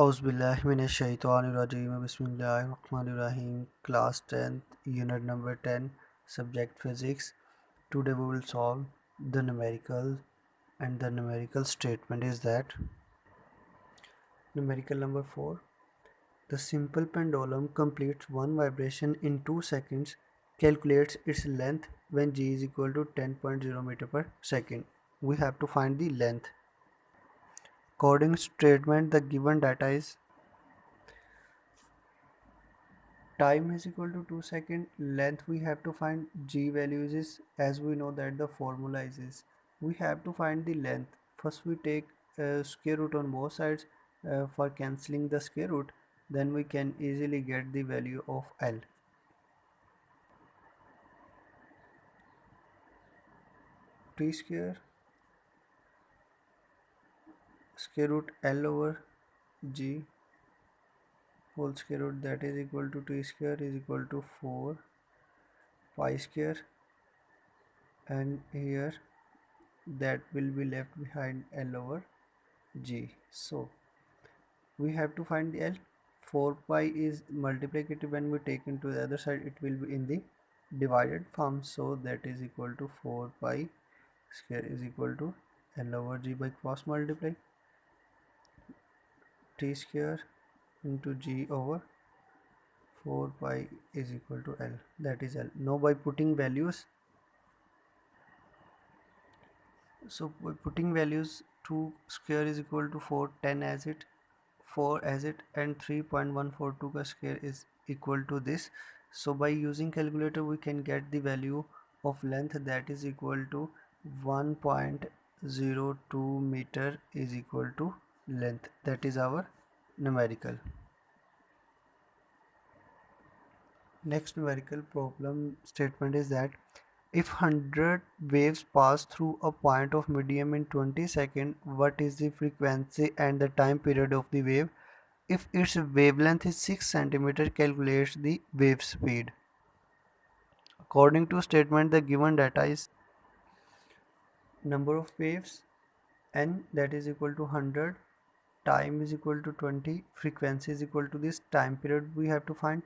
Auzubillahiminash-shaytanir-rajeem. Bismillahir-rahmanir-rahim. Class 10th, Unit number 10, Subject Physics. Today we will solve the numerical, and the numerical statement is that numerical number 4. The simple pendulum completes one vibration in 2 seconds. Calculates its length when g is equal to 10.0 meter per second. We have to find the length. According to statement, the given data is time is equal to 2 second. Length we have to find. G values is, as we know that the formula is we have to find the length. First we take square root on both sides for cancelling the square root, then we can easily get the value of L. T square square root L over G whole square root, that is equal to T square is equal to 4 pi square, and here that will be left behind L over G. So we have to find the L. 4 pi is multiplicative. When we take into the other side, it will be in the divided form, so that is equal to 4 pi square is equal to L over G by cross multiply. T square into G over 4 pi is equal to L, that is L. Now by putting values, so by putting values, 2 square is equal to 4, 10 as it, 4 as it, and 3.142 ka square is equal to this. So by using calculator we can get the value of length, that is equal to 1.02 meter is equal to length. That is our numerical. Next numerical problem statement is that if 100 waves pass through a point of medium in 20 seconds, what is the frequency and the time period of the wave? If its wavelength is 6 cm, calculate the wave speed. According to statement, the given data is number of waves n, that is equal to 100, time is equal to 20, frequency is equal to this, time period we have to find,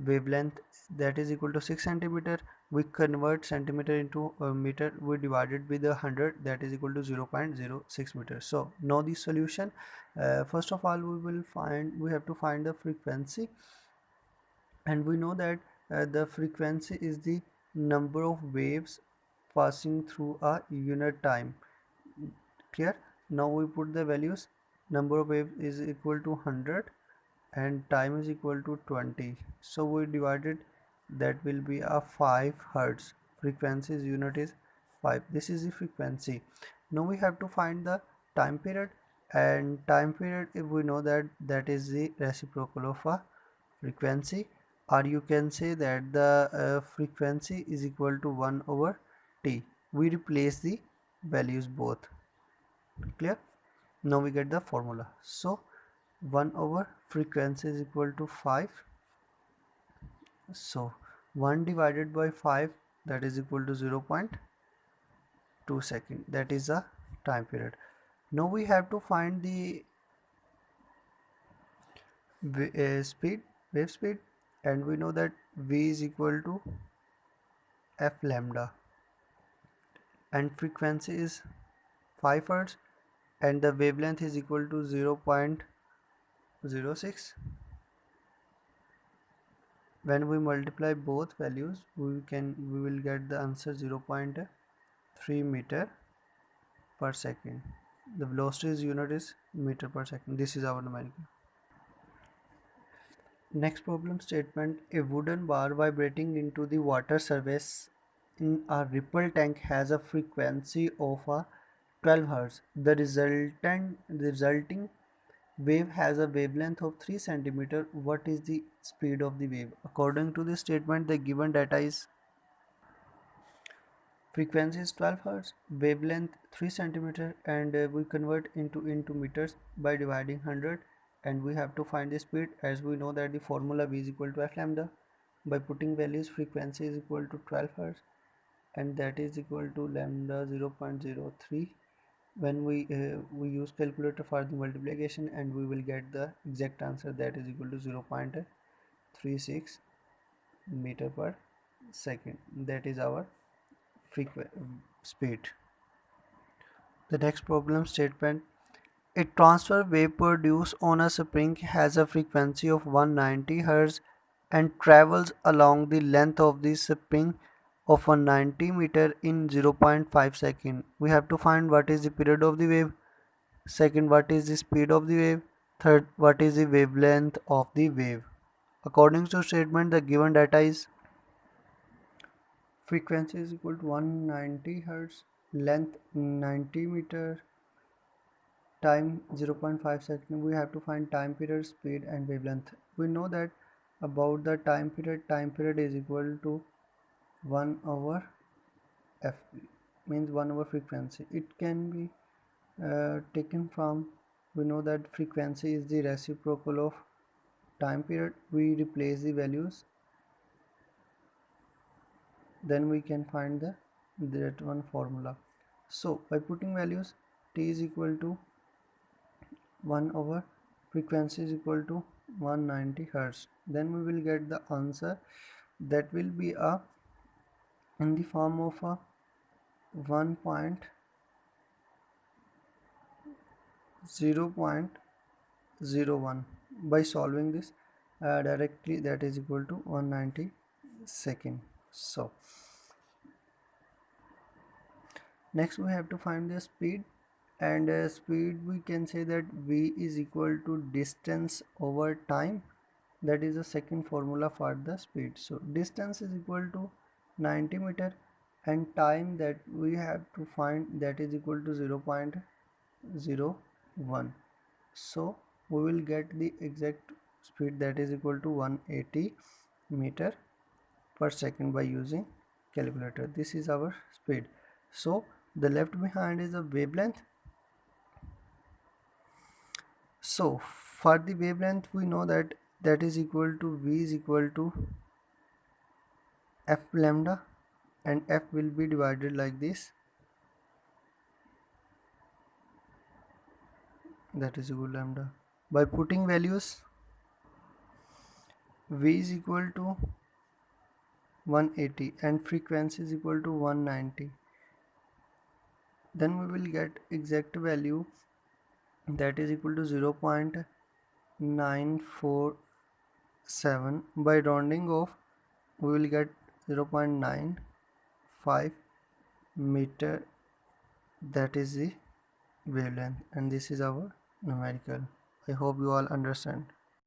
wavelength that is equal to 6 cm. We convert centimeter into meter, we divided with 100, that is equal to 0.06 meters. So now the solution, first of all we have to find the frequency, and we know that the frequency is the number of waves passing through a unit time. Clear? Now we put the values. Number of waves is equal to 100 and time is equal to 20, so we divided, that will be a 5 hertz. Frequency's unit is 5. This is the frequency. Now we have to find the time period, and time period, if we know that that is the reciprocal of a frequency, or you can say that the frequency is equal to 1 over t. We replace the values both. Clear? Now we get the formula. So 1 over frequency is equal to 5, so 1 divided by 5, that is equal to 0.2 second, that is the time period. Now we have to find the speed, wave speed, and we know that v is equal to f lambda, and frequency is 5 hertz, and the wavelength is equal to 0.06. When we multiply both values, we will get the answer 0.3 meter per second. The velocity's unit is meter per second. This is our numerical. Next problem statement, a wooden bar vibrating into the water surface in a ripple tank has a frequency of 12 Hz. The resulting wave has a wavelength of 3 cm. What is the speed of the wave? According to the statement, the given data is frequency is 12 Hz, wavelength 3 cm, and we convert into meters by dividing 100, and we have to find the speed, as we know that the formula v is equal to f lambda. By putting values, frequency is equal to 12 Hz, and that is equal to lambda 0.03, when we use calculator for the multiplication, and we will get the exact answer, that is equal to 0.36 meter per second. That is our speed. The next problem statement: a transfer wave produced on a spring has a frequency of 190 Hz and travels along the length of the spring of 190 meter in 0.5 second. We have to find what is the period of the wave, second what is the speed of the wave, third what is the wavelength of the wave. According to statement, the given data is frequency is equal to 190 Hz, length 90 meter, time 0.5 second. We have to find time period, speed and wavelength. We know that about the time period is equal to 1 over f, means 1 over frequency. It can be taken from, we know that frequency is the reciprocal of time period. We replace the values, then we can find that one formula. So by putting values, t is equal to 1 over frequency is equal to 190 Hertz, then we will get the answer, that will be a in the form of a 1.0.01. By solving this directly, that is equal to 190 second. So next we have to find the speed, and speed we can say that v is equal to distance over time. That is the second formula for the speed. So distance is equal to 90 meter, and time that we have to find, that is equal to 0.01. so we will get the exact speed, that is equal to 180 meter per second by using calculator. This is our speed. So the left behind is the wavelength. So for the wavelength, we know that that is equal to v is equal to f lambda, and f will be divided like this, that is equal to lambda. By putting values, v is equal to 180 and frequency is equal to 190, then we will get exact value, that is equal to 0.947. By rounding off, we will get 0.95 meter, that is the wavelength, and this is our numerical. I hope you all understand.